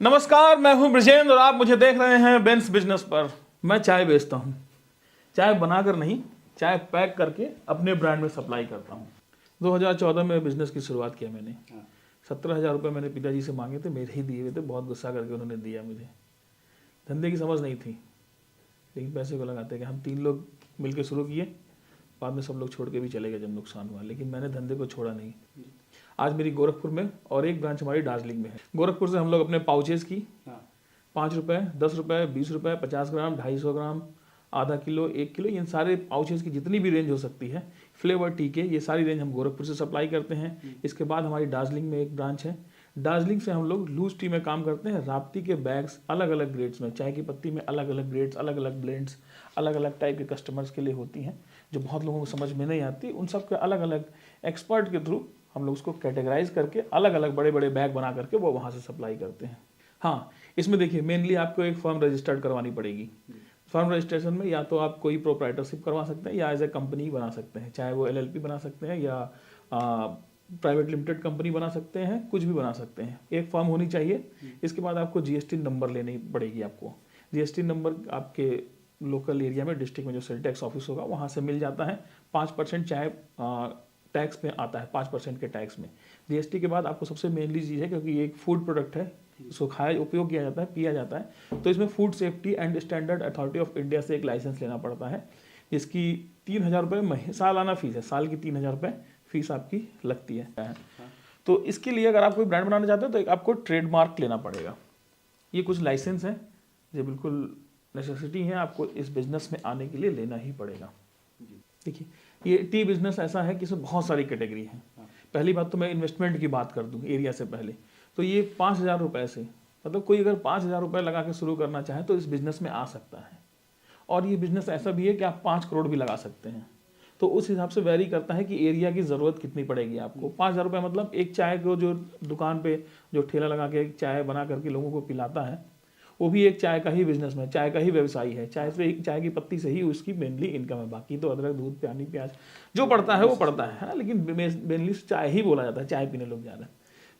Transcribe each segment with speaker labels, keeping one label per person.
Speaker 1: नमस्कार, मैं हूं ब्रजेंद्र और आप मुझे देख रहे हैं बेंस बिजनेस पर। मैं चाय बेचता हूं, चाय बनाकर नहीं, चाय पैक करके अपने ब्रांड में सप्लाई करता हूं। 2014 में बिजनेस की शुरुआत किया मैंने। 17,000 रुपये मैंने पिताजी से मांगे थे, मेरे ही दिए हुए थे। बहुत गुस्सा करके उन्होंने दिया मुझे। धंधे की समझ नहीं थी, लेकिन पैसे को लगाते गए। हम 3 लोग मिलकर शुरू किए, बाद में सब लोग छोड़ के भी चले गए जब नुकसान हुआ, लेकिन मैंने धंधे को छोड़ा नहीं। आज मेरी गोरखपुर में और एक ब्रांच हमारी दार्जिलिंग में है। गोरखपुर से हम लोग अपने पाउचेज की 5 रुपये, 10 रुपये, 20 रुपये, 50 ग्राम, 250 ग्राम, आधा किलो, 1 किलो, इन सारे पाउचेज की जितनी भी रेंज हो सकती है, फ्लेवर टी के, ये सारी रेंज हम गोरखपुर से सप्लाई करते हैं। इसके बाद हमारी दार्जिलिंग में एक ब्रांच है। दार्जिलिंग से हम लोग लूज टी में काम करते हैं। राप्ती के बैग्स अलग अलग ग्रेड्स में, चाय की पत्ती में अलग अलग ग्रेड्स, अलग अलग ब्लेंड्स, अलग अलग टाइप के कस्टमर्स के लिए होती हैं, जो बहुत लोगों को समझ में नहीं आती। उन सब के अलग अलग एक्सपर्ट के थ्रू हम लोग उसको कैटेगराइज करके अलग अलग बड़े बड़े बैग बना करके वो वहाँ से सप्लाई करते हैं। हाँ, इसमें देखिए, मेनली आपको एक फर्म रजिस्टर्ड करवानी पड़ेगी। फर्म रजिस्ट्रेशन में या तो आप कोई प्रोप्राइटरशिप करवा सकते हैं या एज ए कंपनी बना सकते हैं, चाहे वो LLP बना सकते हैं या प्राइवेट लिमिटेड कंपनी बना सकते हैं, कुछ भी बना सकते हैं। एक फर्म होनी चाहिए। इसके बाद आपको GST नंबर लेनी पड़ेगी। आपको GST नंबर आपके लोकल एरिया में, डिस्ट्रिक्ट में जो सेल टैक्स ऑफिस होगा वहाँ से मिल जाता है। 5% चाय टैक्स में आता है, 5% के टैक्स में। GST के बाद आपको सबसे मेनली चीज़ है, क्योंकि ये एक फूड प्रोडक्ट है, इसको खाया उपयोग किया जाता है, पिया जाता है, तो इसमें food safety and standard authority of India से एक लाइसेंस लेना पड़ता है, जिसकी 3,000 रुपये सालाना फीस है। साल की 3,000 रुपये फीस आपकी लगती है। तो इसके लिए अगर आप कोई ब्रांड बनाना चाहते हो तो आपको ट्रेडमार्क लेना पड़ेगा। ये कुछ लाइसेंस है जो बिल्कुल नेसेसिटी है, आपको इस बिजनेस में आने के लिए लेना ही पड़ेगा। देखिए, ये टी बिजनेस ऐसा है कि इसमें बहुत सारी कैटेगरी है। पहली बात तो मैं इन्वेस्टमेंट की बात कर दूं एरिया से पहले, तो ये 5,000 रुपये से, मतलब कोई अगर 5,000 रुपये लगा के शुरू करना चाहे तो इस बिज़नेस में आ सकता है। और ये बिज़नेस ऐसा भी है कि आप 5 करोड़ भी लगा सकते हैं। तो उस हिसाब से वेरी करता है कि एरिया की ज़रूरत कितनी पड़ेगी आपको। 5,000 रुपये मतलब एक चाय को जो दुकान पे जो ठेला लगा के एक चाय बना करके लोगों को पिलाता है, वो भी एक चाय का ही बिजनेस में, चाय का ही व्यवसाय है। चाय से, चाय की पत्ती से ही उसकी मेनली इनकम है। बाकी तो अदरक, दूध, पानी, प्याज जो पड़ता है वो पड़ता है, लेकिन मेनली चाय ही बोला जाता है, चाय पीने लोग ज़्यादा।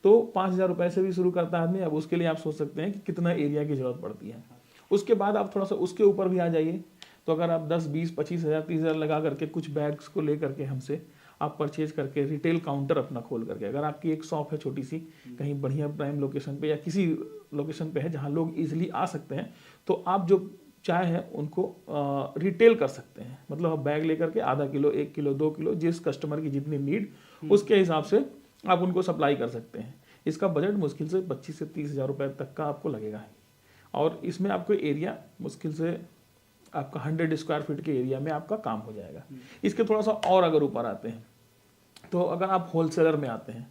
Speaker 1: तो 5,000 रुपये से भी शुरू करता है आदमी। अब उसके लिए आप सोच सकते हैं कि कितना एरिया की ज़रूरत पड़ती है। उसके बाद आप थोड़ा सा उसके ऊपर भी आ जाइए, तो अगर आप 10, 20, 25,000, 30,000 लगा करके कुछ बैग्स को ले करके हमसे आप परचेज करके रिटेल काउंटर अपना खोल करके, अगर आपकी एक शॉप है छोटी सी कहीं बढ़िया प्राइम लोकेशन पे या किसी लोकेशन पे है जहाँ लोग इजीली आ सकते हैं, तो आप जो चाय है उनको रिटेल कर सकते हैं। मतलब आप बैग लेकर के आधा किलो, 1 किलो, 2 किलो, जिस कस्टमर की जितनी नीड उसके हिसाब से आप उनको सप्लाई कर सकते हैं। इसका बजट मुश्किल से 25 से 30,000 रुपये तक का आपको लगेगा। और इसमें आपको एरिया मुश्किल से आपका 100 स्क्वायर फीट के एरिया में आपका काम हो जाएगा। इसके थोड़ा सा और अगर ऊपर आते हैं, तो अगर आप होलसेलर में आते हैं,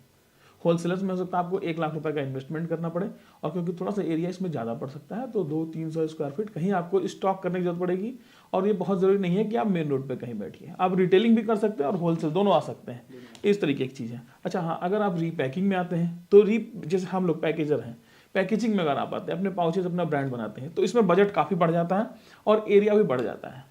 Speaker 1: होलसेलर्स में हो सकता है आपको 1 लाख रुपए का इन्वेस्टमेंट करना पड़े, और क्योंकि थोड़ा सा एरिया इसमें ज़्यादा पड़ सकता है, तो 200-300 स्क्वायर फीट कहीं आपको स्टॉक करने की जरूरत पड़ेगी। और ये बहुत ज़रूरी नहीं है कि आप मेन रोड पे कहीं बैठिए, आप रिटेलिंग भी कर सकते हैं और होलसेल दोनों आ सकते हैं। इस तरीके की चीज़ है। अच्छा हाँ, अगर आप रीपैकिंग में आते हैं तो जैसे हम लोग पैकेजर हैं, पैकेजिंग में अगर आप आते हैं, अपने पाउचेज अपना ब्रांड बनाते हैं, तो इसमें बजट काफ़ी बढ़ जाता है और एरिया भी बढ़ जाता है।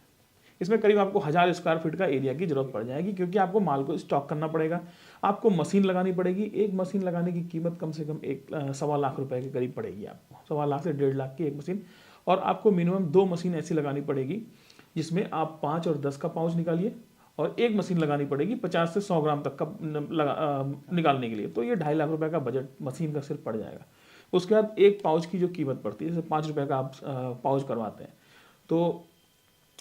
Speaker 1: इसमें करीब आपको 1,000 स्क्वायर फीट का एरिया की जरूरत पड़ जाएगी, क्योंकि आपको माल को स्टॉक करना पड़ेगा, आपको मशीन लगानी पड़ेगी। एक मशीन लगाने की कीमत कम से कम 1.25 लाख रुपए के करीब पड़ेगी आपको, 1.25 लाख से 1.5 लाख की एक मशीन। और आपको मिनिमम 2 मशीन ऐसी लगानी पड़ेगी जिसमें आप 5 और 10 का पाउच निकालिए, और एक मशीन लगानी पड़ेगी 50 से 100 ग्राम तक का निकालने के लिए। तो ये 2.5 लाख रुपए का बजट मशीन का सिर्फ पड़ जाएगा। उसके बाद एक पाउच की जो कीमत पड़ती है, जैसे 5 रुपये का आप पाउच करवाते हैं, तो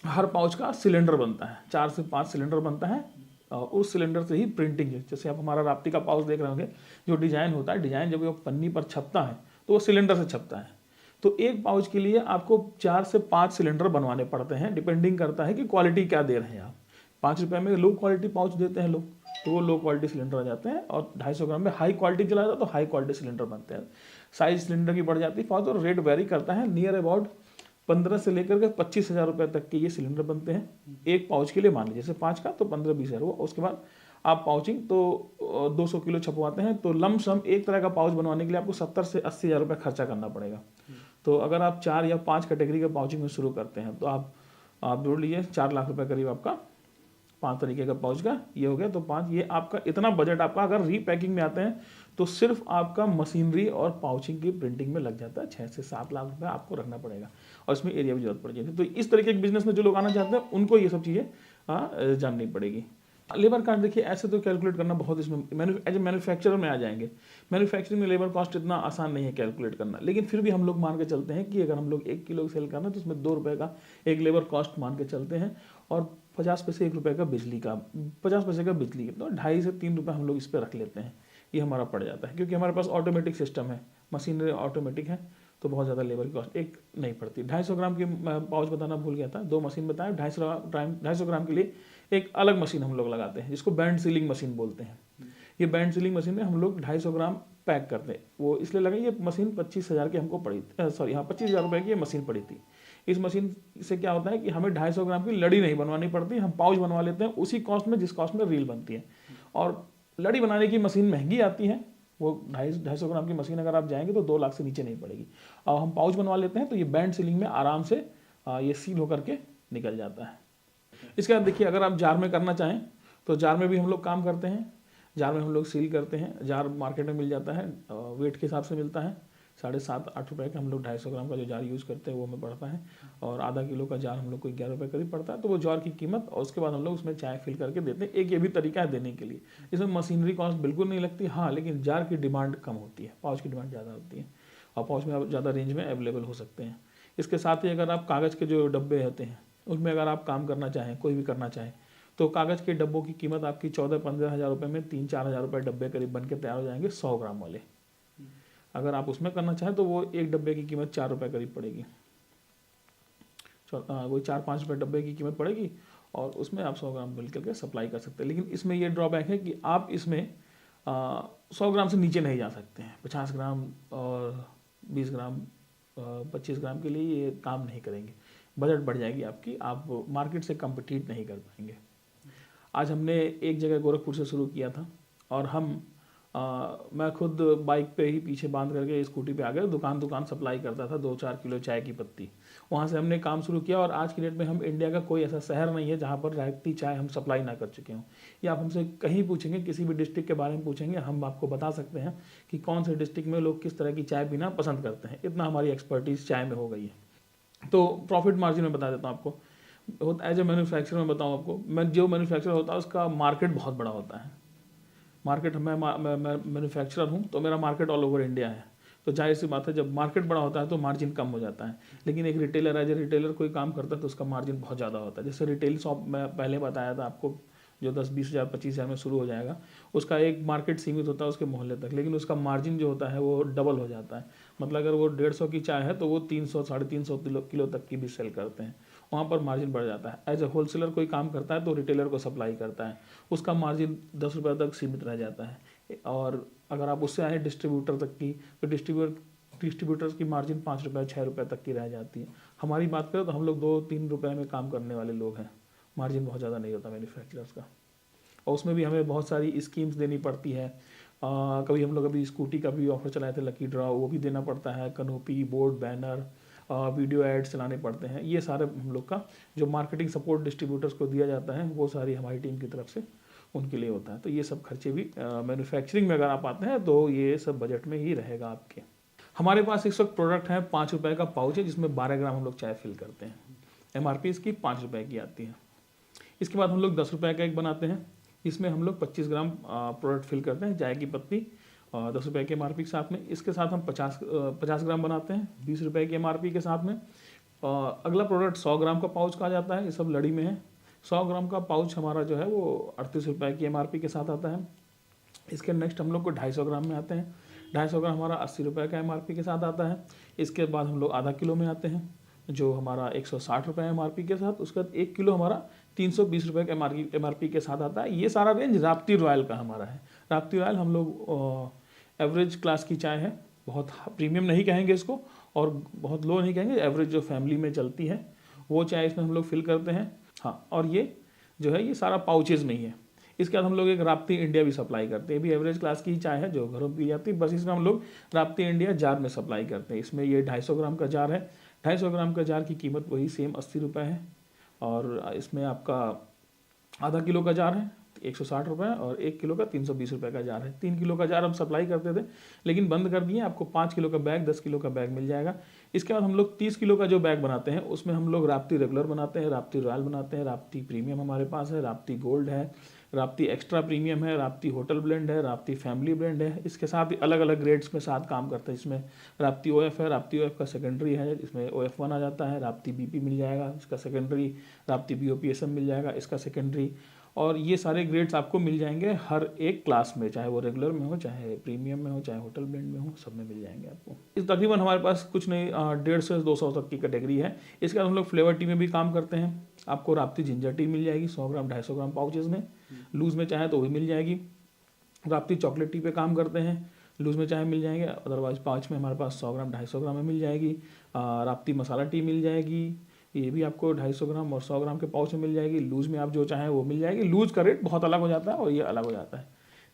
Speaker 1: हर पाउच का सिलेंडर बनता है, 4 से 5 सिलेंडर बनता है। और उस सिलेंडर से ही प्रिंटिंग है। जैसे आप हमारा राप्ती का पाउच देख रहे होंगे, जो डिज़ाइन होता है, डिज़ाइन जब वो पन्नी पर छपता है तो वो सिलेंडर से छपता है। तो एक पाउच के लिए आपको 4 से 5 सिलेंडर बनवाने पड़ते हैं, डिपेंडिंग करता है कि क्वालिटी क्या दे रहे हैं आप। 5 रुपये में लो क्वालिटी पाउच देते हैं लोग, तो वो लो क्वालिटी सिलेंडर आ जाते हैं। और 250 ग्राम में हाई क्वालिटी चला जाता है, तो हाई क्वालिटी सिलेंडर बनते हैं। साइज सिलेंडर की बढ़ जाती है पाउच, और रेट वेरी करता है। नियर अबाउट 15 से लेकर के 25,000 रुपये तक के ये सिलेंडर बनते हैं एक पाउच के लिए। मान लीजिए जैसे 5 का तो 15-20 हज़ार हुआ। उसके बाद आप पाउचिंग तो 200 किलो छपवाते हैं, तो लमसम एक तरह का पाउच बनवाने के लिए आपको 70 से 80,000 रुपये खर्चा करना पड़ेगा। तो अगर आप 4 या 5 कैटेगरी का पाउचिंग में शुरू करते हैं, तो आप जोड़ लीजिए 4 लाख रुपये करीब आपका 5 तरीके का पाउच का ये हो गया, तो 5 ये आपका इतना बजट आपका अगर रीपैकिंग में आते हैं तो सिर्फ आपका मशीनरी और पाउचिंग की प्रिंटिंग में लग जाता है 6 से 7 लाख रुपए आपको रखना पड़ेगा, और इसमें एरिया भी जरूरत पड़ जाती है। तो इस तरीके के बिजनेस में जो लोग आना चाहते हैं उनको ये सब चीज़ें जाननी पड़ेगी। लेबर कॉस्ट देखिए ऐसे तो कैलकुलेट करना बहुत, इसमें एज ए मैन्युफैक्चरर में आ जाएंगे। मैन्युफैक्चरिंग में लेबर कॉस्ट इतना आसान नहीं है कैलकुलेट करना, लेकिन फिर भी हम लोग मान के चलते हैं कि अगर हम लोग 1 किलो सेल करना है तो उसमें 2 रुपये का एक लेबर कॉस्ट मान के चलते हैं, और 50 पैसे 1 रुपये का बिजली का, 50 पैसे का बिजली का, तो 2.5 से 3 रुपये हम लोग इस पर रख लेते हैं। ये हमारा पड़ जाता है, क्योंकि हमारे पास ऑटोमेटिक सिस्टम है, मशीनरी ऑटोमेटिक है, तो बहुत ज़्यादा लेबर की कॉस्ट एक नहीं पड़ती। 250 ग्राम की पाउच बताना भूल गया था, 2 मशीन बताया। 250 ग्राम के लिए एक अलग मशीन हम लोग लगाते हैं जिसको बैंड सीलिंग मशीन बोलते हैं। ये बैंड सीलिंग मशीन में हम लोग 250 ग्राम पैक करते हैं। वो इसलिए लगा, ये मशीन 25,000 की हमको पड़ी, सॉरी हाँ 25,000 रुपये की ये मशीन पड़ी थी। इस मशीन से क्या होता है कि हमें 250 ग्राम की लड़ी नहीं बनवानी पड़ती, हम पाउच बनवा लेते हैं उसी कॉस्ट में जिस कॉस्ट में रील बनती है। और लड़ी बनाने की मशीन महंगी आती है, वो 250 ग्राम की मशीन अगर आप जाएंगे तो 2 लाख से नीचे नहीं पड़ेगी। और हम पाउच बनवा लेते हैं तो ये बैंड सीलिंग में आराम से ये सील होकर के निकल जाता है। इसके बाद देखिए, अगर आप जार में करना चाहें तो जार में भी हम लोग काम करते हैं। जार में हम लोग सील करते हैं। जार मार्केट में मिल जाता है, वेट के हिसाब से मिलता है, 7.5-8 रुपये का। हम लोग 250 ग्राम का जो जार यूज़ करते हैं वो हमें पड़ता है, और आधा किलो का जार हम लोग को 11 रुपये करीब पड़ता है। तो वो जार की कीमत, और उसके बाद हम लोग उसमें चाय फिल करके देते हैं। एक ये भी तरीका है देने के लिए, इसमें मशीनरी कॉस्ट बिल्कुल नहीं लगती, हाँ लेकिन जार की डिमांड कम होती है, पाउच की डिमांड ज़्यादा होती है, और पाउच में आप ज़्यादा रेंज में अवेलेबल हो सकते हैं। इसके साथ ही अगर आप कागज़ के जो डब्बे होते हैं उसमें अगर आप काम करना चाहें, कोई भी करना चाहें, तो कागज़ के डब्बों की कीमत आपकी 14-15 हज़ार रुपये में 3-4 हज़ार रुपये डब्बे करीब बन के तैयार हो जाएंगे 100 ग्राम वाले। अगर आप उसमें करना चाहें तो वो एक डब्बे की कीमत 4 रुपये करीब पड़ेगी, वही 4-5 रुपये डब्बे की कीमत पड़ेगी, और उसमें आप 100 ग्राम मिल करके सप्लाई कर सकते हैं। लेकिन इसमें ये ड्रॉबैक है कि आप इसमें 100 ग्राम से नीचे नहीं जा सकते हैं। 50 ग्राम और 20 ग्राम 25 ग्राम के लिए ये काम नहीं करेंगे, बजट बढ़ जाएगी आपकी, आप मार्केट से कम्पिटिट नहीं कर पाएंगे। आज हमने एक जगह गोरखपुर से शुरू किया था, और मैं खुद बाइक पे ही पीछे बांध करके स्कूटी पे आ गया, दुकान सप्लाई करता था 2-4 किलो चाय की पत्ती। वहाँ से हमने काम शुरू किया, और आज की डेट में हम इंडिया का कोई ऐसा शहर नहीं है जहाँ पर रायती चाय हम सप्लाई ना कर चुके हों। या आप हमसे कहीं पूछेंगे, किसी भी डिस्ट्रिक्ट के बारे में पूछेंगे, हम आपको बता सकते हैं कि कौन से डिस्ट्रिक्ट में लोग किस तरह की चाय पीना पसंद करते हैं। इतना हमारी एक्सपर्टीज़ चाय में हो गई है। तो प्रॉफिट मार्जिन में बता देता हूँ आपको, एज ए मैन्युफैक्चरर में बताऊँ आपको, मैं जो मैन्युफैक्चरर होता है उसका मार्केट बहुत बड़ा होता है। मार्केट मैं मैन्युफैक्चरर हूँ तो मेरा मार्केट ऑल ओवर इंडिया है, तो जाहिर सी बात है जब मार्केट बड़ा होता है तो मार्जिन कम हो जाता है। लेकिन एक रिटेलर एज ए रिटेलर कोई काम करता है तो उसका मार्जिन बहुत ज़्यादा होता है। जैसे रिटेल शॉप मैं पहले बताया था आपको, जो 10-20 हज़ार 25 हज़ार में शुरू हो जाएगा, उसका एक मार्केट सीमित होता है उसके मोहल्ले तक, लेकिन उसका मार्जिन जो होता है वो डबल हो जाता है। मतलब अगर वो 150 की चाय है तो वो 300-350 किलो तक की भी सेल करते हैं, वहाँ पर मार्जिन बढ़ जाता है। एज ए होलसेलर कोई काम करता है तो रिटेलर को सप्लाई करता है, उसका मार्जिन 10 रुपये तक सीमित रह जाता है। और अगर आप उससे आए डिस्ट्रीब्यूटर तक की, तो डिस्ट्रीब्यूटर्स की मार्जिन 5 रुपये 6 रुपये तक की रह जाती है। हमारी बात करें तो हम लोग 2-3 रुपये में काम करने वाले लोग हैं, मार्जिन बहुत ज़्यादा नहीं होता मैन्युफैक्चरर्स का। और उसमें भी हमें बहुत सारी स्कीम्स देनी पड़ती है। कभी हम लोग अभी स्कूटी का भी ऑफर चलाए थे, लकी ड्रॉ, वो भी देना पड़ता है। Canopy, board, banner, video ads चलाने पड़ते हैं। ये सारे हम लोग का जो मार्केटिंग सपोर्ट डिस्ट्रीब्यूटर्स को दिया जाता है वो सारी हमारी टीम की तरफ से उनके लिए होता है। तो ये सब खर्चे भी मैन्युफैक्चरिंग में अगर आप आते हैं तो ये सब बजट में ही रहेगा आपके। हमारे पास इस वक्त प्रोडक्ट है 5 रुपये का पाउच है, जिसमें 12 ग्राम हम लोग चाय फिल करते हैं। MRP इसकी 5 रुपये की आती है। इसके बाद हम लोग 10 रुपये का एक बनाते हैं, इसमें हम लोग 25 ग्राम प्रोडक्ट फिल करते हैं, चाय की पत्ती 10 रुपये के MRP के साथ में। इसके साथ हम 50 ग्राम बनाते हैं 20 रुपये के MRP के साथ में। अगला प्रोडक्ट 100 ग्राम का पाउच कहा जाता है, ये सब लड़ी में है। 100 ग्राम का पाउच हमारा जो है वो 38 रुपये की MRP के साथ आता है। इसके नेक्स्ट हम लोग को 250 ग्राम में आते हैं। 250 ग्राम हमारा 80 रुपये का MRP के साथ आता है। इसके बाद हम लोग आधा किलो में आते हैं, जो हमारा 160 रुपये MRP के साथ। उसके बाद 1 किलो हमारा 320 रुपये के MRP के साथ आता है। ये सारा रेंज राप्ती रॉयल का हमारा है। राप्ती रॉयल हम लोग एवरेज क्लास की चाय है, बहुत प्रीमियम नहीं कहेंगे इसको और बहुत लो नहीं कहेंगे, एवरेज जो फैमिली में चलती है वो चाय इसमें हम लोग फिल करते हैं। हाँ, और ये जो है ये सारा पाउचेज़ में ही है। इसके बाद हम लोग एक राप्ती इंडिया भी सप्लाई करते हैं, ये भी एवरेज क्लास की चाय है जो घरों में पी जाती है। बस इसमें हम लोग राप्ती इंडिया जार में सप्लाई करते हैं। इसमें ये 250 ग्राम का जार है। 250 ग्राम का जार की कीमत वही सेम 80 रुपये है। और इसमें आपका आधा किलो का जार है 160 रुपये और 1 किलो का 320 रुपये का जार है। 3 किलो का जार हम सप्लाई करते थे लेकिन बंद कर दिए। आपको 5 किलो का बैग, 10 किलो का बैग मिल जाएगा। इसके बाद हम लोग 30 किलो का जो बैग बनाते हैं उसमें हम लोग राप्ती रेगुलर बनाते हैं, राप्ती रॉयल बनाते हैं, राप्ती प्रीमियम हमारे पास है, राप्ती गोल्ड है, राप्ती एक्स्ट्रा प्रीमियम है, राप्ती होटल ब्लेंड है, राप्ती फैमिली ब्लेंड है। इसके साथ ही अलग अलग ग्रेड्स में साथ काम करते हैं। इसमें राप्ती OF है, राप्ती OF का सेकेंडरी है, इसमें OF1 आ जाता है। राप्ती BP मिल जाएगा, इसका सेकेंडरी। राप्ती BOPSM मिल जाएगा, इसका सेकेंडरी। और ये सारे ग्रेड्स आपको मिल जाएंगे हर एक क्लास में, चाहे वो रेगुलर में हो, चाहे प्रीमियम में हो, चाहे होटल ब्लेंड में हो, सब में मिल जाएंगे आपको। इस तकरीबन हमारे पास कुछ नहीं 150 से 200 तक की कैटेगरी है। इसके बाद हम लोग फ्लेवर टी में भी काम करते हैं। आपको राप्ती जिंजर टी मिल जाएगी 100 ग्राम 250 ग्राम पाउचेज में, लूज में चाहे तो भी मिल जाएगी। राप्ती चॉकलेट टी पे काम करते हैं, लूज में चाहे मिल जाएंगे, अदरवाइज पाउच में हमारे पास 100 ग्राम 250 ग्राम में मिल जाएगी। राप्ती मसाला टी मिल जाएगी, ये भी आपको 250 ग्राम और 100 ग्राम के पाउच में मिल जाएगी। लूज में आप जो चाहें वो मिल जाएगी। लूज का रेट बहुत अलग हो जाता है और ये अलग हो जाता है,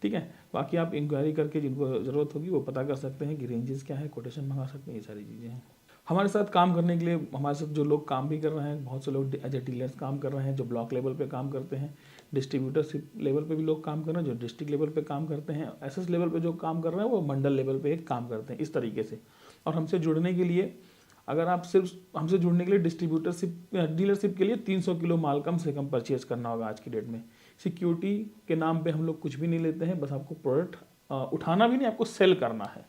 Speaker 1: ठीक है। बाकी आप इंक्वायरी करके जिनको ज़रूरत होगी वो पता कर सकते हैं कि रेंजेस क्या है, कोटेशन मंगा सकते हैं, ये सारी चीज़ें हैं। हमारे साथ काम करने के लिए हमारे साथ जो लोग काम भी कर रहे हैं, बहुत से लोग एज ए डीलर्स काम कर रहे हैं जो ब्लॉक लेवल पे काम करते हैं, डिस्ट्रीब्यूटरशिप लेवल पे भी लोग काम कर रहे हैं जो डिस्ट्रिक्ट लेवल पे काम करते हैं, SS लेवल पे जो काम कर रहे हैं वो मंडल लेवल पे काम करते हैं, इस तरीके से। और हमसे जुड़ने के लिए, अगर आप सिर्फ हमसे जुड़ने के लिए डिस्ट्रीब्यूटरशिप डीलरशिप के लिए 300 किलो माल कम से कम परचेज करना होगा आज की डेट में। सिक्योरिटी के नाम पे हम लोग कुछ भी नहीं लेते हैं, बस आपको प्रोडक्ट उठाना भी नहीं, आपको सेल करना है।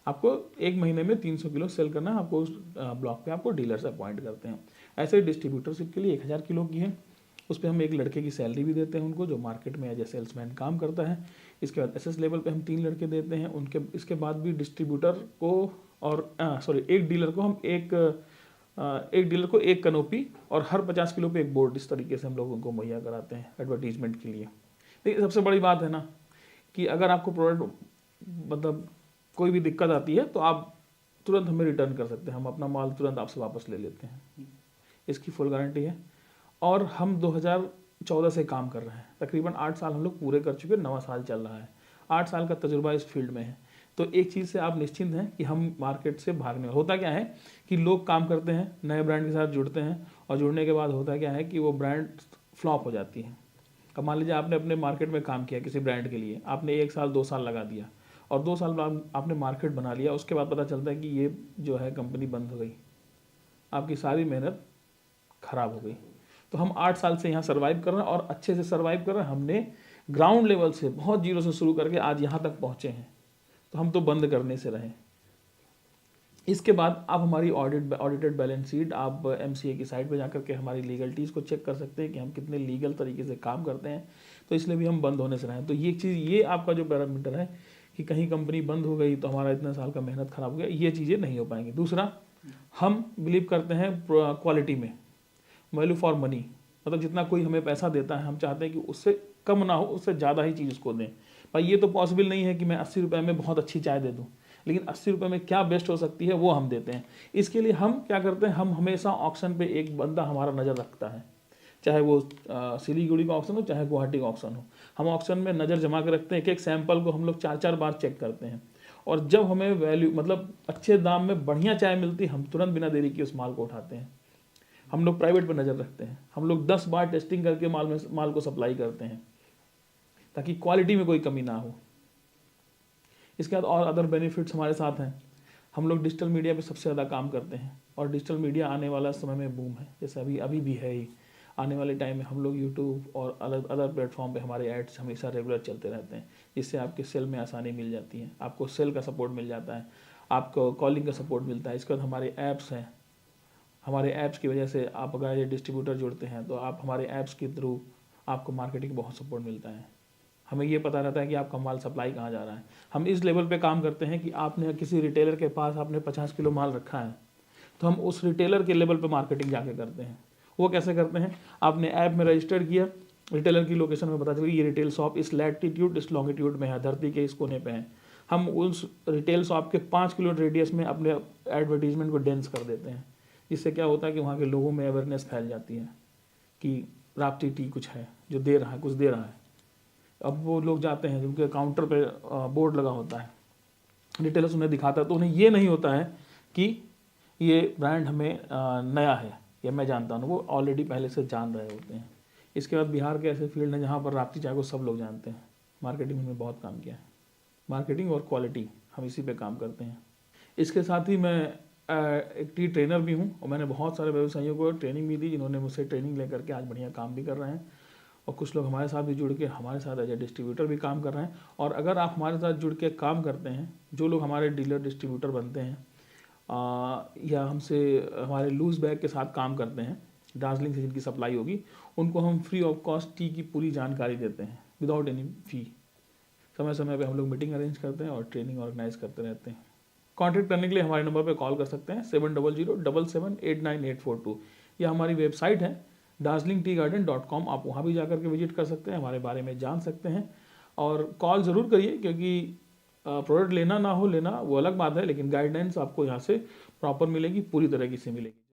Speaker 1: आपको 1 महीने में 300 किलो सेल करना है, आपको उस ब्लॉक पे आपको डीलर्स अपॉइंट करते हैं। ऐसे डिस्ट्रीब्यूटरशिप के लिए 1000 किलो की है, उस पर हम एक लड़के की सैलरी भी देते हैं उनको जो मार्केट में एज ए सेल्समैन काम करता है। इसके बाद SS लेवल पे हम 3 लड़के देते हैं उनके। इसके बाद भी डिस्ट्रीब्यूटर को और एक डीलर को हम एक डीलर को एक कनोपी और हर 50 किलो पे एक बोर्ड, इस तरीके से हम लोग उनको मुहैया कराते हैं एडवर्टीजमेंट के लिए। देखिए सबसे बड़ी बात है ना कि अगर आपको प्रोडक्ट मतलब कोई भी दिक्कत आती है तो आप तुरंत हमें रिटर्न कर सकते हैं, हम अपना माल तुरंत आपसे वापस ले लेते हैं, इसकी फुल गारंटी है। और हम 2014 से काम कर रहे हैं, तकरीबन 8 साल हम लोग पूरे कर चुके हैं, 9वां साल चल रहा है। 8 साल का तजुर्बा इस फील्ड में है। तो एक चीज़ से आप निश्चिंत हैं कि हम मार्केट से भागने होता क्या है कि लोग काम करते हैं, नए ब्रांड के साथ जुड़ते हैं और जुड़ने के बाद होता क्या है कि वो ब्रांड फ्लॉप हो जाती है। अब मान लीजिए आपने अपने मार्केट में काम किया किसी ब्रांड के लिए, आपने 1 साल 2 साल लगा दिया और 2 साल बाद आपने मार्केट बना लिया, उसके बाद पता चलता है कि ये जो है कंपनी बंद हो गई, आपकी सारी मेहनत खराब हो गई। तो हम 8 साल से यहाँ सर्वाइव कर रहे हैं और अच्छे से सर्वाइव कर रहे हैं। हमने ग्राउंड लेवल से बहुत जीरो से शुरू करके आज यहाँ तक पहुँचे हैं, तो हम तो बंद करने से रहे। इसके बाद आप हमारी ऑडिटेड बैलेंस शीट, आप MCA की साइट पे जाकर के हमारी लीगलिटीज़ को चेक कर सकते हैं कि हम कितने लीगल तरीके से काम करते हैं, तो इसलिए भी हम बंद होने से रहे। तो ये चीज़, ये आपका जो पैरामीटर है कि कहीं कंपनी बंद हो गई तो हमारा इतने साल का मेहनत खराब हो गया, ये चीज़ें नहीं हो पाएंगी। दूसरा, हम बिलीव करते हैं क्वालिटी में, वैल्यू फॉर मनी, मतलब जितना कोई हमें पैसा देता है हम चाहते हैं कि उससे कम ना हो, उससे ज़्यादा ही चीज़ उसको दें। भाई ये तो पॉसिबल नहीं है कि मैं 80 रुपये में बहुत अच्छी चाय दे दूँ, लेकिन 80 रुपये में क्या बेस्ट हो सकती है वो हम देते हैं। इसके लिए हम क्या करते हैं, हम हमेशा ऑक्शन पे एक बंदा हमारा नज़र रखता है, चाहे वो सिलीगुड़ी का ऑक्शन हो चाहे गुवाहाटी का ऑक्शन हो। हम ऑक्शन में नज़र जमा के रखते हैं, एक सैंपल को हम लोग 4-4 बार चेक करते हैं और जब हमें वैल्यू मतलब अच्छे दाम में बढ़िया चाय मिलती है हम तुरंत बिना देरी के उस माल को उठाते हैं। हम लोग प्राइवेट पर नज़र रखते हैं, हम लोग 10 बार टेस्टिंग करके माल को सप्लाई करते हैं ताकि क्वालिटी में कोई कमी ना हो। इसके बाद और अदर बेनिफिट्स हमारे साथ हैं। हम लोग डिजिटल मीडिया पे सबसे ज़्यादा काम करते हैं और डिजिटल मीडिया आने वाला समय में बूम है, जैसे अभी भी है ही। आने वाले टाइम में हम लोग यूट्यूब और अदर प्लेटफॉर्म पे हमारे एड्स हमेशा रेगुलर चलते रहते हैं, जिससे आपके सेल में आसानी मिल जाती है, आपको सेल का सपोर्ट मिल जाता है, आपको कॉलिंग का सपोर्ट मिलता है। इसके बाद हमारे ऐप्स हैं, हमारे ऐप्स की वजह से आप अगर ये डिस्ट्रीब्यूटर जुड़ते हैं तो आप हमारे ऐप्स के थ्रू आपको मार्केटिंग बहुत सपोर्ट मिलता है। हमें ये पता रहता है कि आपका माल सप्लाई कहाँ जा रहा है। हम इस लेवल पे काम करते हैं कि आपने किसी रिटेलर के पास आपने 50 किलो माल रखा है तो हम उस रिटेलर के लेवल पे मार्केटिंग जाके करते हैं। वो कैसे करते हैं, आपने ऐप में रजिस्टर किया, रिटेलर की लोकेशन में पता चला ये रिटेल शॉप इस लैटिट्यूड इस लॉन्गिट्यूड में है, धरती के इस कोने पे है। हम उस रिटेल शॉप के 5 किलो रेडियस में अपने एडवर्टीजमेंट को डेंस कर देते हैं, जिससे क्या होता है कि वहाँ के लोगों में अवेयरनेस फैल जाती है कि राप्ती टी कुछ है जो दे रहा है, कुछ दे रहा है। अब वो लोग जाते हैं जिनके काउंटर पे बोर्ड लगा होता है, रिटेलर्स उन्हें दिखाता है, तो उन्हें ये नहीं होता है कि ये ब्रांड हमें नया है या मैं जानता हूँ, वो ऑलरेडी पहले से जान रहे होते हैं। इसके बाद बिहार के ऐसे फील्ड हैं जहाँ पर राप्ती चाय को सब लोग जानते हैं। मार्केटिंग में बहुत काम किया है, मार्केटिंग और क्वालिटी हम इसी पे काम करते हैं। इसके साथ ही मैं एक टी ट्रेनर भी हूँ और मैंने बहुत सारे व्यवसायियों को ट्रेनिंग भी दी जिन्होंने मुझसे ट्रेनिंग लेकर के आज बढ़िया काम भी कर रहे हैं। और कुछ लोग हमारे साथ भी जुड़ के हमारे साथ एज ए डिस्ट्रीब्यूटर भी काम कर रहे हैं। और अगर आप हमारे साथ जुड़ के काम करते हैं, जो लोग हमारे डीलर डिस्ट्रीब्यूटर बनते हैं या हमसे हमारे लूज बैग के साथ काम करते हैं, दार्जिलिंग से जिनकी सप्लाई होगी, उनको हम फ्री ऑफ कॉस्ट टी की पूरी जानकारी देते हैं विदाउट एनी फी। समय समय पे हम लोग मीटिंग अरेंज करते हैं और ट्रेनिंग ऑर्गेनाइज करते रहते हैं। कॉन्टैक्ट करने के लिए हमारे नंबर पे कॉल कर सकते हैं 7007789842 या हमारी वेबसाइट है darjeelingteagarden.com। आप वहाँ भी जाकर के विजिट कर सकते हैं, हमारे बारे में जान सकते हैं। और कॉल ज़रूर करिए, क्योंकि प्रोडक्ट लेना ना हो लेना वो अलग बात है, लेकिन गाइडलाइंस आपको यहाँ से प्रॉपर मिलेगी, पूरी तरीके से मिलेगी।